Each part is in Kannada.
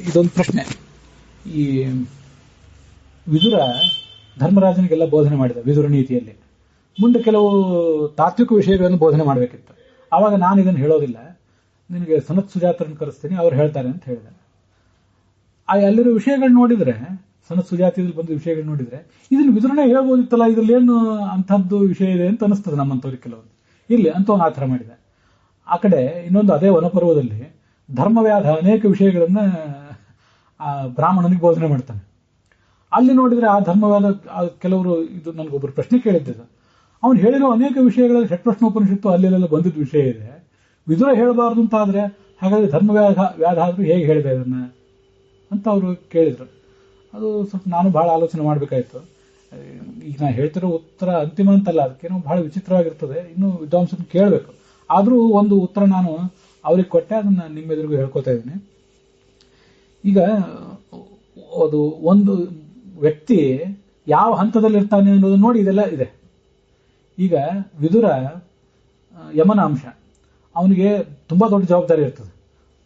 ಇದೊಂದು ಪ್ರಶ್ನೆ. ಈ ವಿದುರ ಧರ್ಮರಾಜನಿಗೆಲ್ಲ ಬೋಧನೆ ಮಾಡಿದ ವಿದುರ ನೀತಿಯಲ್ಲಿ. ಮುಂದೆ ಕೆಲವು ತಾತ್ವಿಕ ವಿಷಯಗಳನ್ನು ಬೋಧನೆ ಮಾಡಬೇಕಿತ್ತು. ಆವಾಗ ನಾನು ಇದನ್ನು ಹೇಳೋದಿಲ್ಲ, ನಿನಗೆ ಸನತ್ ಸುಜಾತರನ್ನು ಕರೆಸ್ತೀನಿ, ಅವ್ರು ಹೇಳ್ತಾರೆ ಅಂತ ಹೇಳಿದೆ. ಅಲ್ಲಿರೋ ವಿಷಯಗಳು ನೋಡಿದ್ರೆ, ಸನತ್ ಸುಜಾತಿಯಲ್ಲಿ ಬಂದ ವಿಷಯಗಳು ನೋಡಿದ್ರೆ, ಇದನ್ನು ವಿದುರನೇ ಹೇಳ್ಬೋದಿತ್ತಲ್ಲ, ಇದ್ರಲ್ಲಿ ಏನು ಅಂಥದ್ದು ವಿಷಯ ಇದೆ ಅಂತ ಅನಿಸ್ತದೆ ನಮ್ಮಂಥವ್ರಿಗೆ ಕೆಲವೊಂದು. ಇಲ್ಲಿ ಅಂತವನು ಆ ಥರ ಮಾಡಿದೆ. ಆ ಕಡೆ ಇನ್ನೊಂದು ಅದೇ ವನಪರ್ವದಲ್ಲಿ ಧರ್ಮವ್ಯಾಧ ಅನೇಕ ವಿಷಯಗಳನ್ನ ಬ್ರಾಹ್ಮಣನಿಗೆ ಬೋಧನೆ ಮಾಡ್ತಾನೆ. ಅಲ್ಲಿ ನೋಡಿದ್ರೆ ಆ ಧರ್ಮವ್ಯಾಧ ಕೆಲವರು, ಇದು ನನಗೊಬ್ಬರು ಪ್ರಶ್ನೆ ಕೇಳಿದ್ದ, ಅವನು ಹೇಳಿರೋ ಅನೇಕ ವಿಷಯಗಳಲ್ಲಿ ಷಟ್ಪ್ರಶ್ನೋಪನಿಷತ್ತು ಅಲ್ಲೆಲ್ಲ ಬಂದಿದ್ದ ವಿಷಯ ಇದೆ, ವಿದುರ ಹೇಳಬಾರ್ದು ಅಂತ ಆದ್ರೆ ಹಾಗಾದ್ರೆ ಧರ್ಮವ್ಯಾಧ ಆದ್ರೂ ಹೇಗೆ ಹೇಳಿದೆ ಅದನ್ನ ಅಂತ ಅವರು ಕೇಳಿದ್ರು. ಅದು ಸ್ವಲ್ಪ ನಾನು ಬಹಳ ಆಲೋಚನೆ ಮಾಡಬೇಕಾಯ್ತು. ಈಗ ನಾ ಹೇಳ್ತಿರೋ ಉತ್ತರ ಅಂತಿಮ ಅಂತಲ್ಲ, ಅದಕ್ಕೇನೋ ಬಹಳ ವಿಚಿತ್ರವಾಗಿರ್ತದೆ, ಇನ್ನು ವಿದ್ವಾಂಸನ ಕೇಳಬೇಕು. ಆದರೂ ಒಂದು ಉತ್ತರ ನಾನು ಅವ್ರಿಗೆ ಕೊಟ್ಟೆ, ಅದನ್ನ ನಿಮ್ಮೆದುರಿಗೂ ಹೇಳ್ಕೊತಾ ಇದ್ದೀನಿ. ಈಗ ಅದು ಒಂದು ವ್ಯಕ್ತಿ ಯಾವ ಹಂತದಲ್ಲಿರ್ತಾನೆ ಅನ್ನೋದು ನೋಡಿ ಇದೆಲ್ಲ ಇದೆ. ಈಗ ವಿದುರ ಯಮನ ಅಂಶ, ಅವನಿಗೆ ತುಂಬಾ ದೊಡ್ಡ ಜವಾಬ್ದಾರಿ ಇರ್ತದೆ.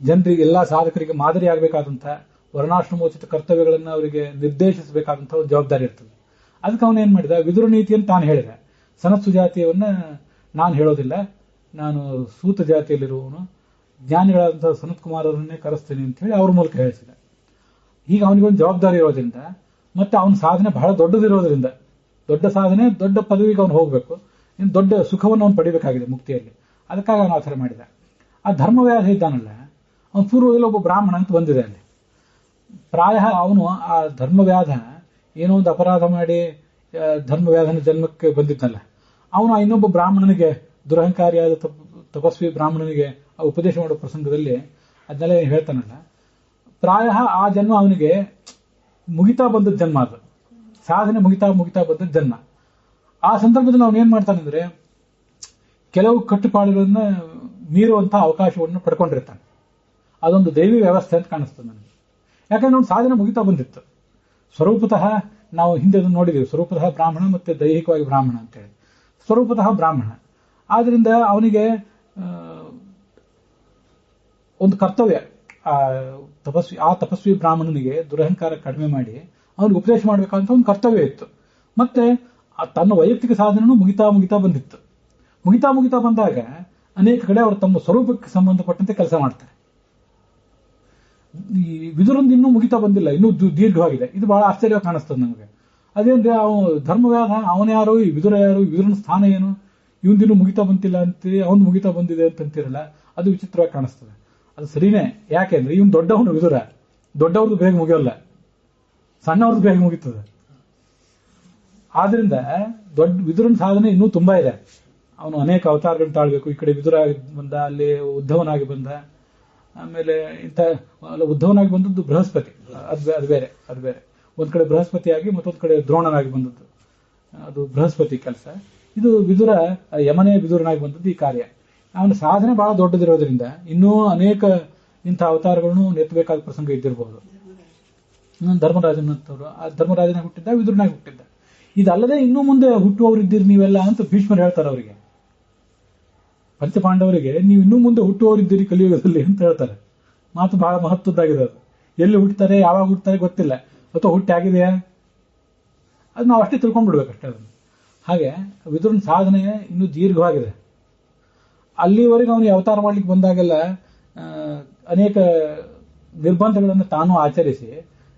ಜನರಿಗೆ, ಎಲ್ಲಾ ಸಾಧಕರಿಗೆ ಮಾದರಿ ಆಗಬೇಕಾದಂಥ ವರ್ಣಾಶ್ರಮೋಚಿತ ಕರ್ತವ್ಯಗಳನ್ನು ಅವರಿಗೆ ನಿರ್ದೇಶಿಸಬೇಕಾದಂಥ ಒಂದು ಜವಾಬ್ದಾರಿ ಇರ್ತದೆ. ಅದಕ್ಕೆ ಅವನೇನ್ ಮಾಡಿದ, ವಿದುರ ನೀತಿಯನ್ನು ತಾನು ಹೇಳಿದ. ಸನತ್ ಸುಜಾತಿಯವನ್ನ ನಾನು ಹೇಳೋದಿಲ್ಲ, ನಾನು ಸೂತ ಜಾತಿಯಲ್ಲಿರುವವನು, ಜ್ಞಾನಿಗಳಾದಂತಹ ಸನತ್ ಕುಮಾರ್ ಅವರನ್ನೇ ಕರೆಸ್ತೀನಿ ಅಂತ ಹೇಳಿ ಅವ್ರ ಮೂಲಕ ಹೇಳಿಸಿದ. ಈಗ ಅವನಿಗೊಂದು ಜವಾಬ್ದಾರಿ ಇರೋದ್ರಿಂದ, ಮತ್ತೆ ಅವನ ಸಾಧನೆ ಬಹಳ ದೊಡ್ಡದಿರೋದ್ರಿಂದ, ದೊಡ್ಡ ಸಾಧನೆ, ದೊಡ್ಡ ಪದವಿಗೆ ಅವನು ಹೋಗಬೇಕು, ಇನ್ನು ದೊಡ್ಡ ಸುಖವನ್ನು ಅವನು ಪಡಿಬೇಕಾಗಿದೆ ಮುಕ್ತಿಯಲ್ಲಿ. ಅದಕ್ಕಾಗಿ ಅವನು ಆಚರಣೆ ಮಾಡಿದ. ಆ ಧರ್ಮವ್ಯಾಧ ಇದ್ದಾನಲ್ಲ, ಅವನು ಪೂರ್ವದಲ್ಲಿ ಒಬ್ಬ ಬ್ರಾಹ್ಮಣ ಅಂತ ಬಂದಿದೆ ಅಲ್ಲಿ. ಪ್ರಾಯ ಅವನು ಆ ಧರ್ಮವ್ಯಾಧ ಏನೋ ಒಂದು ಅಪರಾಧ ಮಾಡಿ ಧರ್ಮವ್ಯಾಧನ ಜನ್ಮಕ್ಕೆ ಬಂದಿದ್ದಲ್ಲ, ಅವನು ಇನ್ನೊಬ್ಬ ಬ್ರಾಹ್ಮಣನಿಗೆ, ದುರಹಂಕಾರಿಯಾದ ತಪಸ್ವಿ ಬ್ರಾಹ್ಮಣನಿಗೆ ಉಪದೇಶ ಮಾಡೋ ಪ್ರಸಂಗದಲ್ಲಿ ಅದನ್ನೆಲ್ಲ ಹೇಳ್ತಾನಲ್ಲ, ಪ್ರಾಯ ಆ ಜನ್ಮ ಅವನಿಗೆ ಮುಗಿತಾ ಬಂದದ ಜನ್ಮ, ಅದು ಸಾಧನೆ ಮುಗಿತಾ ಬಂದದ ಜನ್ಮ. ಆ ಸಂದರ್ಭದಲ್ಲಿ ಅವನು ಏನ್ ಮಾಡ್ತಾನಂದ್ರೆ, ಕೆಲವು ಕಟ್ಟುಪಾಡುಗಳನ್ನ ಮೀರುವಂತಹ ಅವಕಾಶವನ್ನು ಪಡ್ಕೊಂಡಿರ್ತಾನೆ. ಅದೊಂದು ದೈವಿ ವ್ಯವಸ್ಥೆ ಅಂತ ಕಾಣಿಸ್ತದೆ ನನಗೆ. ಯಾಕಂದ್ರೆ ಅವ್ನು ಸಾಧನೆ ಮುಗಿತಾ ಬಂದಿತ್ತು. ಸ್ವರೂಪತಃ ನಾವು ಹಿಂದೆ ಅದನ್ನು ನೋಡಿದ್ದೀವಿ, ಸ್ವರೂಪತಃ ಬ್ರಾಹ್ಮಣ ಮತ್ತೆ ದೈಹಿಕವಾಗಿ ಬ್ರಾಹ್ಮಣ ಅಂತೇಳಿ. ಸ್ವರೂಪತಃ ಬ್ರಾಹ್ಮಣ ಆದ್ರಿಂದ ಅವನಿಗೆ ಒಂದು ಕರ್ತವ್ಯ, ಆ ತಪಸ್ವಿ ಬ್ರಾಹ್ಮಣನಿಗೆ ದುರಹಂಕಾರ ಕಡಿಮೆ ಮಾಡಿ ಅವನಿಗೆ ಉಪದೇಶ ಮಾಡಬೇಕಂತ ಒಂದು ಕರ್ತವ್ಯ ಇತ್ತು. ಮತ್ತೆ ತನ್ನ ವೈಯಕ್ತಿಕ ಸಾಧನೆನೂ ಮುಗಿತಾ ಬಂದಿತ್ತು. ಮುಗಿತಾ ಬಂದಾಗ ಅನೇಕ ಕಡೆ ಅವರು ತಮ್ಮ ಸ್ವರೂಪಕ್ಕೆ ಸಂಬಂಧಪಟ್ಟಂತೆ ಕೆಲಸ ಮಾಡ್ತಾರೆ. ಈ ವಿದುರಂದು ಇನ್ನೂ ಮುಗಿತಾ ಬಂದಿಲ್ಲ, ಇನ್ನೂ ದೀರ್ಘವಾಗಿದೆ. ಇದು ಬಹಳ ಆಶ್ಚರ್ಯ ಕಾಣಿಸ್ತದೆ ನಮಗೆ. ಅದೇಂದ್ರೆ ಅವನು ಧರ್ಮವ್ಯಾಧ, ಅವನ್ಯಾರು, ಈ ವಿದುರ ಯಾರು, ಈ ವಿದುರನ ಸ್ಥಾನ ಏನು, ಇವಂದಿನ್ನೂ ಮುಗಿತಾ ಬಂತಿಲ್ಲ ಅಂತೀರಿ, ಅವನು ಮುಗಿತಾ ಬಂದಿದೆ ಅಂತಂತೀರಲ್ಲ, ಅದು ವಿಚಿತ್ರವಾಗಿ ಕಾಣಿಸ್ತದೆ. ಅದು ಸರಿನೇ. ಯಾಕೆಂದ್ರೆ ಇವನು ದೊಡ್ಡವನು ವಿದುರ, ದೊಡ್ಡವ್ರದ್ದು ಬೇಗ ಮುಗಿಯೋಲ್ಲ, ಸಣ್ಣವ್ರದ್ದು ಬೇಗ ಮುಗಿತದೆ. ಆದ್ರಿಂದ ವಿದುರನ ಸಾಧನೆ ಇನ್ನೂ ತುಂಬಾ ಇದೆ. ಅವನು ಅನೇಕ ಅವತಾರಗಳನ್ನು ತಾಳ್ಬೇಕು. ಈ ಕಡೆ ವಿದುರ ಬಂದ, ಅಲ್ಲಿ ಉದ್ಧವನಾಗಿ ಬಂದ, ಆಮೇಲೆ ಉದ್ಧವನಾಗಿ ಬಂದದ್ದು ಬೃಹಸ್ಪತಿ, ಅದು ಬೇರೆ. ಒಂದ್ ಕಡೆ ಬೃಹಸ್ಪತಿಯಾಗಿ ಮತ್ತೊಂದ್ ಕಡೆ ದ್ರೋಣನಾಗಿ ಬಂದದ್ದು, ಅದು ಬೃಹಸ್ಪತಿ ಕೆಲಸ. ಇದು ವಿದುರ, ಯಮನೇ ವಿದುರನಾಗಿ ಬಂದದ್ದು ಈ ಕಾರ್ಯ. ಅವನ ಸಾಧನೆ ಬಹಳ ದೊಡ್ಡದಿರೋದ್ರಿಂದ ಇನ್ನೂ ಅನೇಕ ಇಂಥ ಅವತಾರಗಳನ್ನು ನೆತ್ತಬೇಕಾದ ಪ್ರಸಂಗ ಇದ್ದಿರಬಹುದು. ಧರ್ಮರಾಜನಂತವರು ಆ ಧರ್ಮರಾಜನಾಗಿ ಹುಟ್ಟಿದ್ದ, ವಿದುರನಾಗಿ ಹುಟ್ಟಿದ್ದ. ಇದಲ್ಲದೆ ಇನ್ನೂ ಮುಂದೆ ಹುಟ್ಟುವವರಿದ್ದೀರಿ ನೀವೆಲ್ಲ ಅಂತ ಭೀಷ್ಮರು ಹೇಳ್ತಾರೆ ಅವರಿಗೆ, ಪಂಚಪಾಂಡವರಿಗೆ. ನೀವು ಇನ್ನೂ ಮುಂದೆ ಹುಟ್ಟುವವರಿದ್ದೀರಿ ಕಲಿಯುಗದಲ್ಲಿ ಅಂತ ಹೇಳ್ತಾರೆ. ಮಾತು ಬಹಳ ಮಹತ್ವದ್ದಾಗಿದೆ. ಅದು ಎಲ್ಲಿ ಹುಟ್ಟುತ್ತಾರೆ, ಯಾವಾಗ ಹುಟ್ಟುತ್ತಾರೆ ಗೊತ್ತಿಲ್ಲ, ಅಥವಾ ಹುಟ್ಟಿ ಆಗಿದೆಯಾ, ಅದು ನಾವು ಅಷ್ಟೇ ತಿಳ್ಕೊಂಡ್ಬಿಡ್ಬೇಕಷ್ಟೇ ಅದನ್ನು. ಹಾಗೆ ವಿದುರನ ಸಾಧನೆ ಇನ್ನೂ ದೀರ್ಘವಾಗಿದೆ. ಅಲ್ಲಿವರೆಗೆ ಅವನಿಗೆ ಅವತಾರ ಮಾಡ್ಲಿಕ್ಕೆ ಬಂದಾಗೆಲ್ಲ ಅನೇಕ ನಿರ್ಬಂಧಗಳನ್ನು ತಾನು ಆಚರಿಸಿ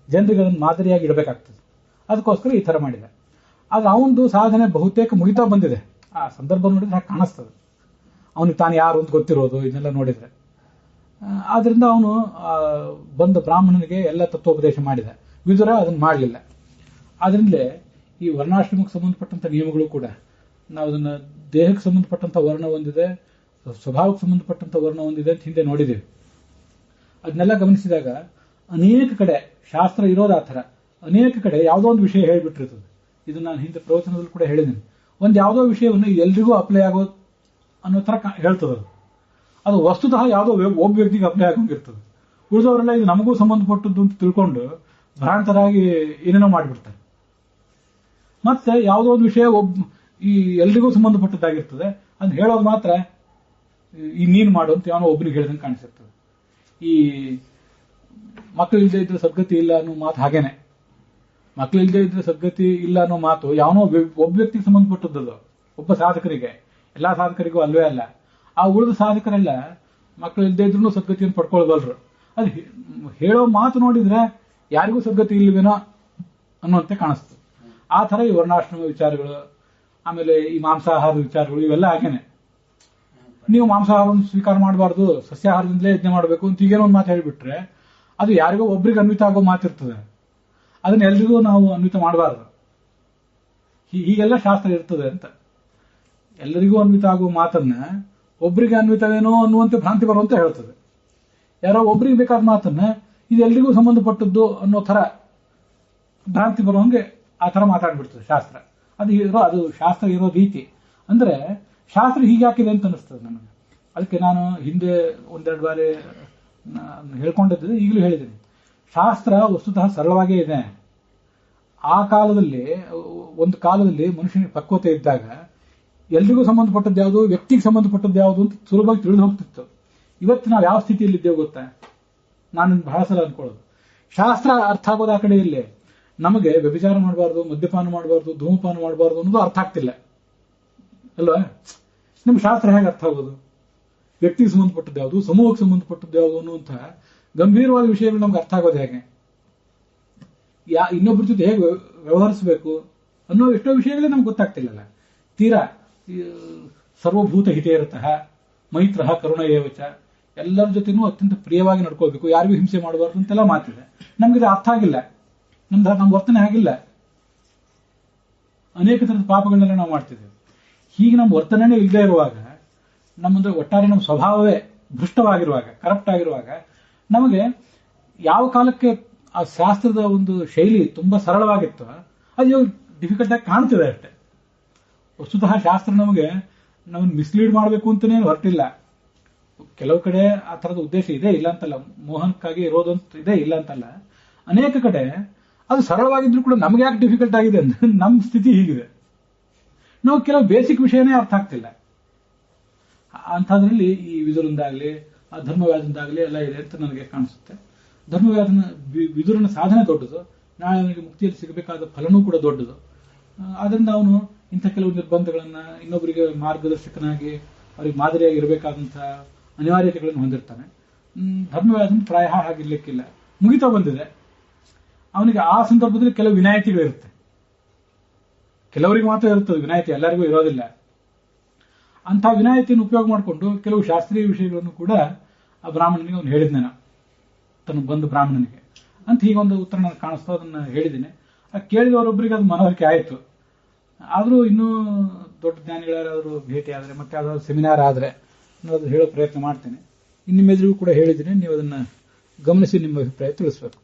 ಜನರಿಗೆ ಅದನ್ನು ಮಾದರಿಯಾಗಿ ಇಡಬೇಕಾಗ್ತದೆ. ಅದಕ್ಕೋಸ್ಕರ ಈ ತರ ಮಾಡಿದ. ಆದ್ರೆ ಅವನದು ಸಾಧನೆ ಬಹುತೇಕ ಮುಗಿತಾ ಬಂದಿದೆ. ಆ ಸಂದರ್ಭ ನೋಡಿದ್ರೆ ಹಾಗೆ ಕಾಣಿಸ್ತದೆ. ಅವನಿಗೆ ತಾನು ಯಾರು ಅಂತ ಗೊತ್ತಿರೋದು ಇದನ್ನೆಲ್ಲ ನೋಡಿದ್ರೆ. ಆದ್ರಿಂದ ಅವನು ಬಂದ ಬ್ರಾಹ್ಮಣನಿಗೆ ಎಲ್ಲ ತತ್ವೋಪದೇಶ ಮಾಡಿದ. ವಿದುರ ಅದನ್ನು ಮಾಡಲಿಲ್ಲ. ಆದ್ರಿಂದಲೇ ಈ ವರ್ಣಾಶ್ರಮಕ್ಕೆ ಸಂಬಂಧಪಟ್ಟಂತ ನಿಯಮಗಳು ಕೂಡ, ನಾವು ಅದನ್ನ ದೇಹಕ್ಕೆ ಸಂಬಂಧಪಟ್ಟಂತ ವರ್ಣ ಹೊಂದಿದೆ, ಸ್ವಭಾವಕ್ಕೆ ಸಂಬಂಧಪಟ್ಟಂತ ವರ್ಣ ಹೊಂದಿದೆ ಅಂತ ಹಿಂದೆ ನೋಡಿದ್ದೇವೆ. ಅದನ್ನೆಲ್ಲ ಗಮನಿಸಿದಾಗ ಅನೇಕ ಕಡೆ ಶಾಸ್ತ್ರ ಇರೋದು ಆ ಥರ, ಅನೇಕ ಕಡೆ ಯಾವುದೋ ಒಂದು ವಿಷಯ ಹೇಳಿಬಿಟ್ಟಿರ್ತದೆ. ಇದು ನಾನು ಹಿಂದೆ ಪ್ರವಚನದಲ್ಲಿ ಕೂಡ ಹೇಳಿದ್ದೇನೆ. ಒಂದು ಯಾವುದೋ ವಿಷಯವನ್ನು ಎಲ್ರಿಗೂ ಅಪ್ಲೈ ಆಗೋದು ಅನ್ನೋ ತರ ಹೇಳ್ತದೆ. ಅದು ವಸ್ತುತಃ ಯಾವುದೋ ಒಬ್ಬ ವ್ಯಕ್ತಿಗೆ ಅಪ್ಲೈ ಆಗೋಂಗಿರ್ತದೆ. ಉಳಿದವರೆಲ್ಲ ಇದು ನಮಗೂ ಸಂಬಂಧಪಟ್ಟದ್ದು ಅಂತ ತಿಳ್ಕೊಂಡು ಭ್ರಾಂತರಾಗಿ ಏನೇನೋ ಮಾಡಿಬಿಡ್ತಾರೆ. ಮತ್ತೆ ಯಾವುದೋ ಒಂದು ವಿಷಯ ಈ ಎಲ್ರಿಗೂ ಸಂಬಂಧಪಟ್ಟದ್ದಾಗಿರ್ತದೆ, ಅದನ್ನ ಹೇಳೋದು ಮಾತ್ರ ಈ ನೀನು ಮಾಡು ಅಂತ ಯಾವನೋ ಒಬ್ಬನಿಗೆ ಹೇಳಿದಂಗೆ ಕಾಣಿಸಿರ್ತದೆ. ಈ ಮಕ್ಕಳಿಲ್ಲದೆ ಇದ್ರೆ ಸದ್ಗತಿ ಇಲ್ಲ ಅನ್ನೋ ಮಾತು ಹಾಗೇನೆ. ಮಕ್ಕಳಿಲ್ಲದೆ ಇದ್ರೆ ಸದ್ಗತಿ ಇಲ್ಲ ಅನ್ನೋ ಮಾತು ಯಾವನೋ ಒಬ್ಬ ವ್ಯಕ್ತಿಗೆ ಸಂಬಂಧಪಟ್ಟದ್ದು, ಒಬ್ಬ ಸಾಧಕರಿಗೆ. ಎಲ್ಲಾ ಸಾಧಕರಿಗೂ ಅಲ್ವೇ ಅಲ್ಲ. ಆ ಉಳಿದ ಸಾಧಕರೆಲ್ಲ ಮಕ್ಕಳಿಲ್ಲದೆ ಇದ್ರೂ ಸದ್ಗತಿಯನ್ನು ಪಡ್ಕೊಳ್ಬಲ್ರು. ಅದು ಹೇಳೋ ಮಾತು ನೋಡಿದ್ರೆ ಯಾರಿಗೂ ಸದ್ಗತಿ ಇಲ್ಲವೇನೋ ಅನ್ನುವಂತೆ ಕಾಣಿಸ್ತು. ಆ ತರ ಈ ವರ್ಣಾಶ್ರಮ ವಿಚಾರಗಳು, ಆಮೇಲೆ ಈ ಮಾಂಸಾಹಾರದ ವಿಚಾರಗಳು, ಇವೆಲ್ಲ ಹಾಗೇನೆ. ನೀವು ಮಾಂಸಾಹಾರವನ್ನು ಸ್ವೀಕಾರ ಮಾಡಬಾರ್ದು, ಸಸ್ಯಾಹಾರದಿಂದಲೇ ಯಜ್ಞ ಮಾಡಬೇಕು ಅಂತ ಈಗೇನೋ ಒಂದು ಮಾತು ಹೇಳಿಬಿಟ್ರೆ ಅದು ಯಾರಿಗೋ ಒಬ್ರಿಗೆ ಅನ್ವಿತ ಆಗೋ ಮಾತಿರ್ತದೆ. ಅದನ್ನ ಎಲ್ರಿಗೂ ನಾವು ಅನ್ವಿತ ಮಾಡಬಾರ್ದು. ಹೀಗೆಲ್ಲ ಶಾಸ್ತ್ರ ಇರ್ತದೆ ಅಂತ. ಎಲ್ಲರಿಗೂ ಅನ್ವಿತ ಆಗುವ ಮಾತನ್ನ ಒಬ್ರಿಗೆ ಅನ್ವಿತವೇನೋ ಅನ್ನುವಂತೆ ಭ್ರಾಂತಿ ಬರುವಂತ ಹೇಳ್ತದೆ. ಯಾರೋ ಒಬ್ರಿಗೆ ಬೇಕಾದ ಮಾತನ್ನ ಇದು ಎಲ್ರಿಗೂ ಸಂಬಂಧಪಟ್ಟದ್ದು ಅನ್ನೋ ತರ ಭ್ರಾಂತಿ ಬರುವಂಗೆ ಆ ತರ ಮಾತಾಡ್ಬಿಡ್ತದೆ ಶಾಸ್ತ್ರ. ಅದು ಶಾಸ್ತ್ರ ಇರೋ ರೀತಿ. ಅಂದ್ರೆ ಶಾಸ್ತ್ರ ಹೀಗಾಕಿದೆ ಅಂತ ಅನಿಸ್ತದೆ ನನಗೆ. ಅದಕ್ಕೆ ನಾನು ಹಿಂದೆ ಒಂದೆರಡು ಬಾರಿ ಹೇಳ್ಕೊಂಡಿದ್ದೆ, ಈಗಲೂ ಹೇಳಿದ್ದೀನಿ. ಶಾಸ್ತ್ರ ವಸ್ತುತಃ ಸರಳವಾಗೇ ಇದೆ. ಆ ಕಾಲದಲ್ಲಿ, ಒಂದು ಕಾಲದಲ್ಲಿ ಮನುಷ್ಯನಿಗೆ ಪಕ್ವತೆ ಇದ್ದಾಗ ಎಲ್ರಿಗೂ ಸಂಬಂಧಪಟ್ಟದ್ದು ಯಾವುದು, ವ್ಯಕ್ತಿಗೆ ಸಂಬಂಧಪಟ್ಟದ್ದು ಯಾವುದು ಅಂತ ಸುಲಭವಾಗಿ ತಿಳಿದು ಹೋಗ್ತಿತ್ತು. ಇವತ್ತು ನಾವು ಯಾವ ಸ್ಥಿತಿಯಲ್ಲಿ ಇದ್ದೇವೆ ಗೊತ್ತಾ? ನಾನು ಬಹಳ ಸಲ ಅನ್ಕೊಳ್ಳೋದು, ಶಾಸ್ತ್ರ ಅರ್ಥ ಆಗೋದು ಆ ಕಡೆ ಇಲ್ಲೇ. ನಮಗೆ ವ್ಯಭಿಚಾರ ಮಾಡಬಾರ್ದು, ಮದ್ಯಪಾನ ಮಾಡಬಾರ್ದು, ಧೂಮಪಾನ ಮಾಡಬಾರ್ದು ಅನ್ನೋದು ಅರ್ಥ ಆಗ್ತಿಲ್ಲ ಅಲ್ವಾ? ನಿಮ್ಗೆ ಶಾಸ್ತ್ರ ಹೇಗೆ ಅರ್ಥ ಆಗೋದು? ವ್ಯಕ್ತಿಗೆ ಸಂಬಂಧಪಟ್ಟದ್ದು ಯಾವುದು, ಸಮೂಹಕ್ಕೆ ಸಂಬಂಧಪಟ್ಟದ್ದು ಯಾವುದು ಅನ್ನುವಂತಹ ಗಂಭೀರವಾದ ವಿಷಯಗಳು ನಮ್ಗೆ ಅರ್ಥ ಆಗೋದು ಹೇಗೆ? ಇನ್ನೊಬ್ಬರ ಜೊತೆ ಹೇಗೆ ವ್ಯವಹರಿಸಬೇಕು ಅನ್ನೋ ಎಷ್ಟೋ ವಿಷಯಗಳೇ ನಮ್ಗೆ ಗೊತ್ತಾಗ್ತಿಲ್ಲಲ್ಲ. ತೀರಾ ಸರ್ವಭೂತ ಹಿತೇರತಃ ಮೈತ್ರ ಕರುಣ ಏವಚ, ಎಲ್ಲರ ಜೊತೆನೂ ಅತ್ಯಂತ ಪ್ರಿಯವಾಗಿ ನಡ್ಕೋಬೇಕು, ಯಾರಿಗೂ ಹಿಂಸೆ ಮಾಡಬಾರ್ದು ಅಂತೆಲ್ಲ ಮಾತಿದೆ. ನಮ್ಗೆ ಅರ್ಥ ಆಗಿಲ್ಲ, ನಮ್ಮ ವರ್ತನೆ ಆಗಿಲ್ಲ. ಅನೇಕ ತರದ ಪಾಪಗಳನ್ನೆಲ್ಲ ನಾವು ಮಾಡ್ತಿದ್ದೇವೆ. ಹೀಗೆ ನಮ್ಮ ವರ್ತನೆನೇ ಇಲ್ಲದೆ ಇರುವಾಗ, ನಮ್ಮಂದ್ರೆ ಒಟ್ಟಾರೆ ನಮ್ಮ ಸ್ವಭಾವವೇ ಭ್ರಷ್ಟವಾಗಿರುವಾಗ, ಕರಪ್ಟ್ ಆಗಿರುವಾಗ, ನಮಗೆ ಯಾವ ಕಾಲಕ್ಕೆ ಆ ಶಾಸ್ತ್ರದ ಒಂದು ಶೈಲಿ ತುಂಬಾ ಸರಳವಾಗಿತ್ತು ಅದು ಡಿಫಿಕಲ್ಟ್ ಆಗಿ ಕಾಣ್ತಿದೆ ಅಷ್ಟೇ. ವಸ್ತುತಃ ಶಾಸ್ತ್ರ ನಮ್ಮನ್ನು ಮಿಸ್ಲೀಡ್ ಮಾಡಬೇಕು ಅಂತಾನೆ ಹೊರಟಿಲ್ಲ. ಕೆಲವು ಕಡೆ ಆ ತರದ ಉದ್ದೇಶ ಇದೆ, ಇಲ್ಲ ಅಂತಲ್ಲ. ಮೋಹನಕ್ಕಾಗಿ ಇರೋದಂತ ಇದೆ, ಇಲ್ಲ ಅಂತಲ್ಲ. ಅನೇಕ ಕಡೆ ಅದು ಸರಳವಾಗಿದ್ರು ಕೂಡ ನಮ್ಗೆ ಯಾಕೆ ಡಿಫಿಕಲ್ಟ್ ಆಗಿದೆ ಅಂದ್ರೆ ನಮ್ಮ ಸ್ಥಿತಿ ಹೀಗಿದೆ. ನಾವು ಕೆಲವು ಬೇಸಿಕ್ ವಿಷಯನೇ ಅರ್ಥ ಆಗ್ತಿಲ್ಲ. ಅಂಥದ್ರಲ್ಲಿ ಈ ವಿದುರಿಂದಾಗ್ಲಿ, ಆ ಧರ್ಮವ್ಯಾಧದಿಂದಾಗ್ಲಿ ಎಲ್ಲ ಇದೆ ಅಂತ ನನಗೆ ಕಾಣಿಸುತ್ತೆ. ವಿದುರನ ಸಾಧನೆ ದೊಡ್ಡದು, ನಾಳೆ ಅವನಿಗೆ ಮುಕ್ತಿಯಲ್ಲಿ ಸಿಗಬೇಕಾದ ಫಲನೂ ಕೂಡ ದೊಡ್ಡದು. ಆದ್ರಿಂದ ಅವನು ಇಂಥ ಕೆಲವು ನಿರ್ಬಂಧಗಳನ್ನ, ಇನ್ನೊಬ್ಬರಿಗೆ ಮಾರ್ಗದರ್ಶಕನಾಗಿ ಅವರಿಗೆ ಮಾದರಿಯಾಗಿ ಇರಬೇಕಾದಂತಹ ಅನಿವಾರ್ಯತೆಗಳನ್ನು ಹೊಂದಿರ್ತಾನೆ. ಧರ್ಮವ್ಯಾಧನ ಪ್ರಾಯ ಹಾಗಿರ್ಲಿಕ್ಕಿಲ್ಲ, ಮುಗಿತಾ ಬಂದಿದೆ. ಅವನಿಗೆ ಆ ಸಂದರ್ಭದಲ್ಲಿ ಕೆಲವು ವಿನಾಯಿತಿಗಳಿರುತ್ತೆ. ಕೆಲವರಿಗೆ ಮಾತ್ರ ಇರುತ್ತದೆ ವಿನಾಯಿತಿ, ಎಲ್ಲರಿಗೂ ಇರೋದಿಲ್ಲ. ಅಂಥ ವಿನಾಯಿತಿಯನ್ನು ಉಪಯೋಗ ಮಾಡಿಕೊಂಡು ಕೆಲವು ಶಾಸ್ತ್ರೀಯ ವಿಷಯಗಳನ್ನು ಕೂಡ ಆ ಬ್ರಾಹ್ಮಣನಿಗೆ ಅವನು ಹೇಳಿದ್ನೆ, ತನ್ನ ಬಂದು ಬ್ರಾಹ್ಮಣನಿಗೆ ಅಂತ ಹೀಗೊಂದು ಉತ್ತರ ನನಗೆ ಕಾಣಿಸ್ತಾ, ಅದನ್ನ ಹೇಳಿದ್ದೀನಿ. ಕೇಳಿದವರೊಬ್ಬರಿಗೆ ಅದು ಮನವರಿಕೆ ಆಯಿತು. ಆದರೂ ಇನ್ನೂ ದೊಡ್ಡ ಜ್ಞಾನಿಗಳಾರಾದರೂ ಭೇಟಿ ಆದರೆ, ಮತ್ತೆ ಯಾವ್ದಾದ್ರು ಸೆಮಿನಾರ್ ಆದರೆ ಅದು ಹೇಳೋ ಪ್ರಯತ್ನ ಮಾಡ್ತೇನೆ. ನಿಮ್ಮೆದುರಿಗೂ ಕೂಡ ಹೇಳಿದ್ದೀನಿ, ನೀವು ಅದನ್ನು ಗಮನಿಸಿ ನಿಮ್ಮ ಅಭಿಪ್ರಾಯ ತಿಳಿಸ್ಬೇಕು.